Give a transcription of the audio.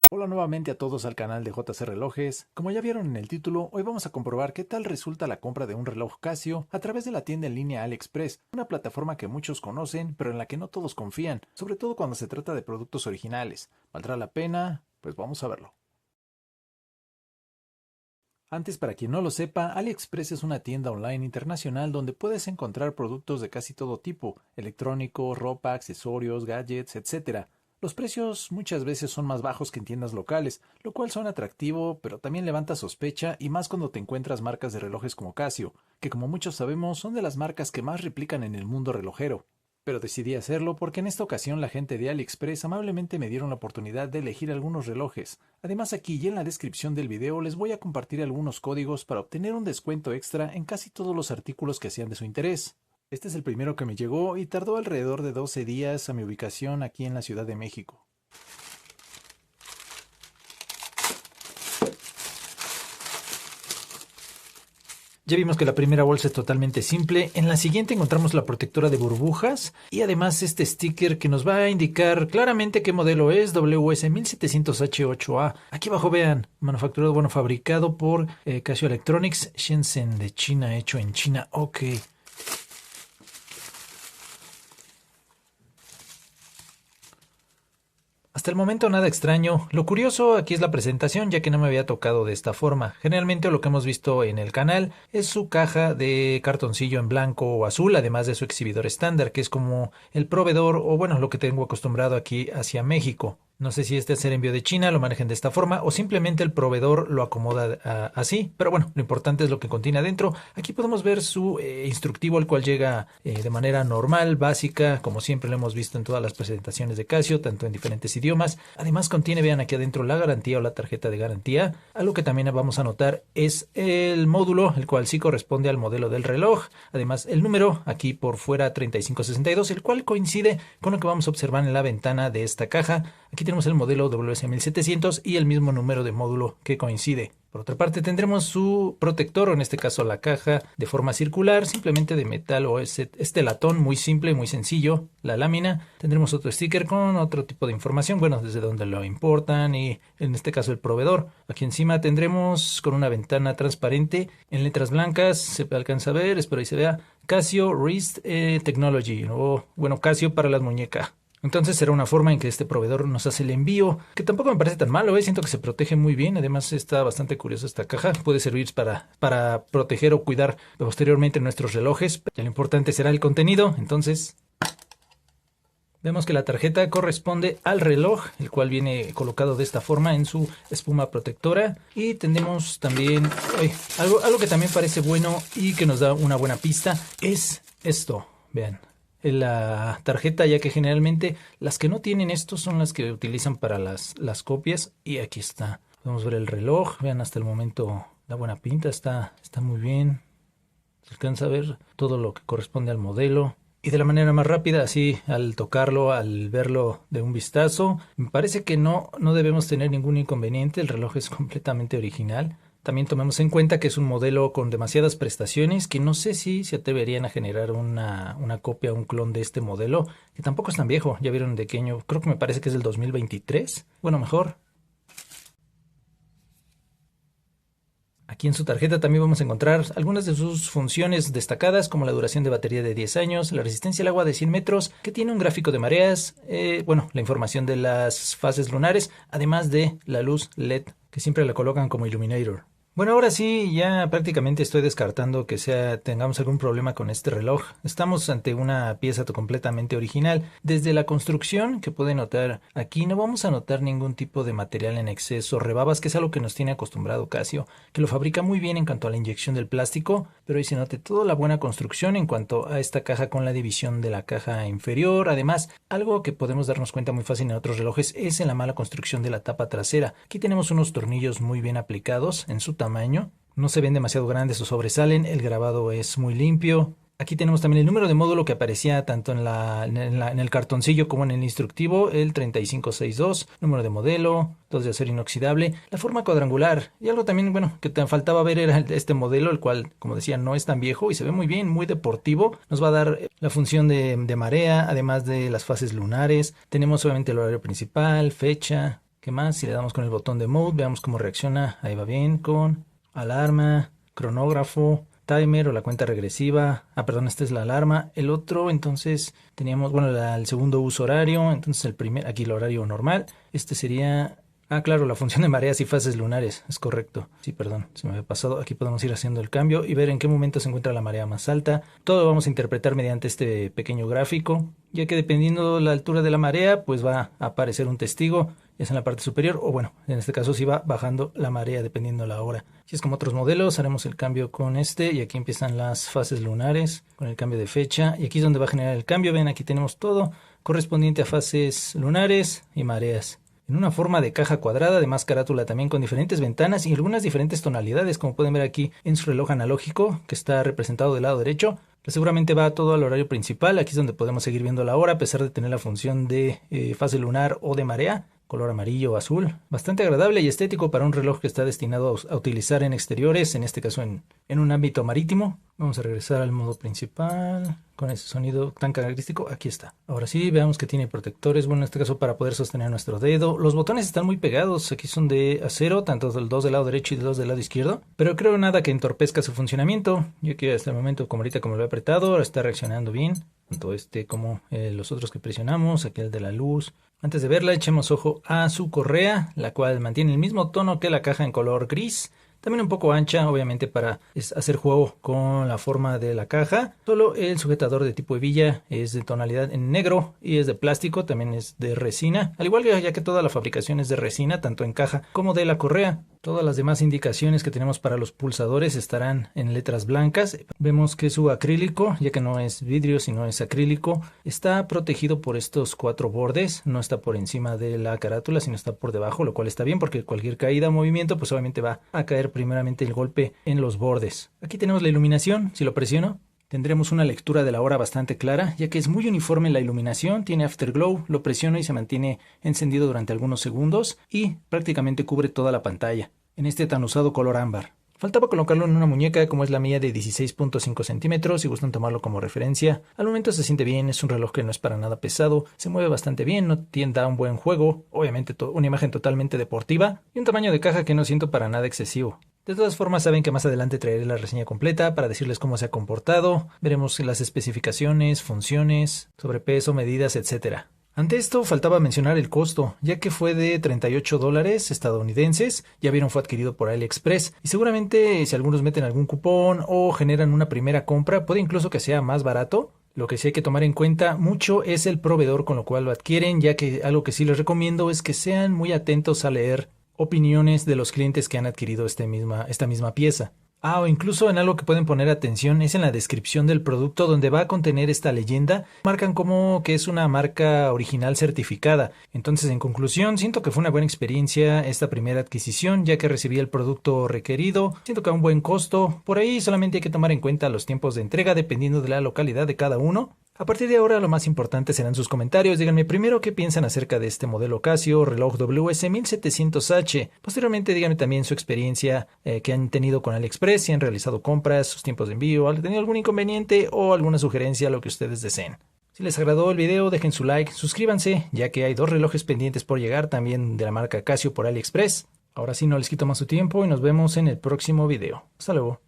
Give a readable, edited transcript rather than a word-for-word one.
Hola nuevamente a todos al canal de JC Relojes. Como ya vieron en el título, hoy vamos a comprobar qué tal resulta la compra de un reloj Casio a través de la tienda en línea AliExpress, una plataforma que muchos conocen pero en la que no todos confían, sobre todo cuando se trata de productos originales. ¿Valdrá la pena? Pues vamos a verlo. Antes, para quien no lo sepa, AliExpress es una tienda online internacional donde puedes encontrar productos de casi todo tipo, electrónico, ropa, accesorios, gadgets, etc. Los precios muchas veces son más bajos que en tiendas locales, lo cual suena atractivo, pero también levanta sospecha y más cuando te encuentras marcas de relojes como Casio, que como muchos sabemos son de las marcas que más replican en el mundo relojero. Pero decidí hacerlo porque en esta ocasión la gente de AliExpress amablemente me dieron la oportunidad de elegir algunos relojes. Además, aquí y en la descripción del video les voy a compartir algunos códigos para obtener un descuento extra en casi todos los artículos que sean de su interés. Este es el primero que me llegó y tardó alrededor de 12 días a mi ubicación aquí en la Ciudad de México. Ya vimos que la primera bolsa es totalmente simple. En la siguiente encontramos la protectora de burbujas y además este sticker que nos va a indicar claramente qué modelo es, WS1700H8A. Aquí abajo vean, manufacturado, bueno, fabricado por Casio Electronics, Shenzhen de China, hecho en China. Ok. Hasta el momento nada extraño. Lo curioso aquí es la presentación, ya que no me había tocado de esta forma. Generalmente lo que hemos visto en el canal es su caja de cartoncillo en blanco o azul, además de su exhibidor estándar, que es como el proveedor o bueno, lo que tengo acostumbrado aquí hacia México. No sé si este es el envío de China, lo manejen de esta forma o simplemente el proveedor lo acomoda así. Pero bueno, lo importante es lo que contiene adentro. Aquí podemos ver su instructivo, el cual llega de manera normal, básica, como siempre lo hemos visto en todas las presentaciones de Casio, tanto en diferentes idiomas. Además contiene, vean aquí adentro, la garantía o la tarjeta de garantía. Algo que también vamos a notar es el módulo, el cual sí corresponde al modelo del reloj. Además el número aquí por fuera 3562, el cual coincide con lo que vamos a observar en la ventana de esta caja. Aquí tenemos el modelo WS1700 y el mismo número de módulo que coincide. Por otra parte tendremos su protector, o en este caso la caja de forma circular, simplemente de metal o este latón muy simple, muy sencillo. La lámina, tendremos otro sticker con otro tipo de información, bueno, desde donde lo importan y en este caso el proveedor. Aquí encima tendremos con una ventana transparente en letras blancas, se alcanza a ver, espero ahí se vea, Casio Wrist Technology, o bueno, Casio para las muñecas. Entonces será una forma en que este proveedor nos hace el envío, que tampoco me parece tan malo, siento que se protege muy bien, además está bastante curiosa esta caja, puede servir para proteger o cuidar posteriormente nuestros relojes, ya lo importante será el contenido. Entonces vemos que la tarjeta corresponde al reloj, el cual viene colocado de esta forma en su espuma protectora, y tenemos también algo que también parece bueno y que nos da una buena pista, es esto, vean. La tarjeta, ya que generalmente las que no tienen esto son las que utilizan para las copias, y aquí está, podemos ver el reloj, vean, hasta el momento da buena pinta, está muy bien, se alcanza a ver todo lo que corresponde al modelo y de la manera más rápida, así al tocarlo, al verlo de un vistazo, me parece que no debemos tener ningún inconveniente. El reloj es completamente original. También tomemos en cuenta que es un modelo con demasiadas prestaciones, que no sé si se atreverían a generar una copia, un clon de este modelo, que tampoco es tan viejo. Ya vieron de qué año, creo que me parece que es del 2023. Bueno, mejor. Aquí en su tarjeta también vamos a encontrar algunas de sus funciones destacadas, como la duración de batería de 10 años, la resistencia al agua de 100 metros, que tiene un gráfico de mareas, bueno, la información de las fases lunares, además de la luz LED, que siempre la colocan como illuminator. Bueno, ahora sí, ya prácticamente estoy descartando que tengamos algún problema con este reloj. Estamos ante una pieza completamente original. Desde la construcción, que pueden notar aquí, no vamos a notar ningún tipo de material en exceso, rebabas, que es algo que nos tiene acostumbrado Casio, que lo fabrica muy bien en cuanto a la inyección del plástico, pero ahí se note toda la buena construcción en cuanto a esta caja con la división de la caja inferior. Además, algo que podemos darnos cuenta muy fácil en otros relojes es en la mala construcción de la tapa trasera. Aquí tenemos unos tornillos muy bien aplicados en su tamaño, no se ven demasiado grandes o sobresalen, el grabado es muy limpio. Aquí tenemos también el número de módulo que aparecía tanto en el cartoncillo como en el instructivo, el 3562, número de modelo, todo de acero inoxidable, la forma cuadrangular. Y algo también, bueno, que te faltaba ver era este modelo, el cual, como decía, no es tan viejo y se ve muy bien, muy deportivo. Nos va a dar la función de marea, además de las fases lunares. Tenemos obviamente el horario principal, fecha, ¿Qué más? Si le damos con el botón de Mode, veamos cómo reacciona. Ahí va bien con alarma, cronógrafo, timer o la cuenta regresiva. Perdón, esta es la alarma. El otro, entonces, teníamos, bueno, el segundo uso horario. Entonces el primer, aquí el horario normal. Este sería... claro, la función de mareas y fases lunares, es correcto. Sí, perdón, se me había pasado. Aquí podemos ir haciendo el cambio y ver en qué momento se encuentra la marea más alta. Todo lo vamos a interpretar mediante este pequeño gráfico, ya que dependiendo la altura de la marea, pues va a aparecer un testigo, ya sea en la parte superior o bueno, en este caso sí va bajando la marea dependiendo la hora. Si es como otros modelos, haremos el cambio con este y aquí empiezan las fases lunares con el cambio de fecha y aquí es donde va a generar el cambio. Ven, aquí tenemos todo correspondiente a fases lunares y mareas. En una forma de caja cuadrada, además carátula también con diferentes ventanas y algunas diferentes tonalidades, como pueden ver aquí en su reloj analógico, que está representado del lado derecho, que seguramente va todo al horario principal. Aquí es donde podemos seguir viendo la hora, a pesar de tener la función de fase lunar o de marea, color amarillo o azul. Bastante agradable y estético para un reloj que está destinado a utilizar en exteriores, en este caso en un ámbito marítimo. Vamos a regresar al modo principal con ese sonido tan característico. Aquí está. Ahora sí, veamos que tiene protectores. Bueno, en este caso para poder sostener nuestro dedo. Los botones están muy pegados. Aquí son de acero, tanto del 2 del lado derecho y del 2 del lado izquierdo. Pero creo nada que entorpezca su funcionamiento. Yo que hasta el momento, como ahorita como lo he apretado, ahora está reaccionando bien. Tanto este como los otros que presionamos. Aquí el de la luz. Antes de verla, echemos ojo a su correa, la cual mantiene el mismo tono que la caja en color gris. También un poco ancha, obviamente para hacer juego con la forma de la caja. Solo el sujetador de tipo hebilla es de tonalidad en negro y es de plástico, también es de resina. Al igual que ya que toda la fabricación es de resina, tanto en caja como de la correa. Todas las demás indicaciones que tenemos para los pulsadores estarán en letras blancas. Vemos que su acrílico, ya que no es vidrio sino es acrílico, está protegido por estos 4 bordes. No está por encima de la carátula, sino está por debajo, lo cual está bien porque cualquier caída o movimiento pues obviamente va a caer primeramente el golpe en los bordes. Aquí tenemos la iluminación. Si lo presiono, tendremos una lectura de la hora bastante clara, ya que es muy uniforme la iluminación, tiene afterglow, lo presiono y se mantiene encendido durante algunos segundos y prácticamente cubre toda la pantalla, en este tan usado color ámbar. Faltaba colocarlo en una muñeca como es la mía de 16.5 centímetros, si gustan tomarlo como referencia. Al momento se siente bien, es un reloj que no es para nada pesado, se mueve bastante bien, no da un buen juego, obviamente una imagen totalmente deportiva y un tamaño de caja que no siento para nada excesivo. De todas formas saben que más adelante traeré la reseña completa para decirles cómo se ha comportado, veremos las especificaciones, funciones, sobrepeso, medidas, etc. Ante esto faltaba mencionar el costo, ya que fue de $38 estadounidenses, ya vieron fue adquirido por AliExpress y seguramente si algunos meten algún cupón o generan una primera compra puede incluso que sea más barato. Lo que sí hay que tomar en cuenta mucho es el proveedor con lo cual lo adquieren, ya que algo que sí les recomiendo es que sean muy atentos a leer opiniones de los clientes que han adquirido esta misma pieza. O incluso en algo que pueden poner atención es en la descripción del producto donde va a contener esta leyenda. Marcan como que es una marca original certificada. Entonces, en conclusión, siento que fue una buena experiencia esta primera adquisición, ya que recibí el producto requerido. Siento que a un buen costo. Por ahí solamente hay que tomar en cuenta los tiempos de entrega dependiendo de la localidad de cada uno. A partir de ahora lo más importante serán sus comentarios. Díganme primero qué piensan acerca de este modelo Casio reloj WS1700H. Posteriormente díganme también su experiencia que han tenido con AliExpress, si han realizado compras, sus tiempos de envío, han tenido algún inconveniente o alguna sugerencia, lo que ustedes deseen. Si les agradó el video dejen su like, suscríbanse ya que hay 2 relojes pendientes por llegar también de la marca Casio por AliExpress. Ahora sí no les quito más su tiempo y nos vemos en el próximo video. Hasta luego.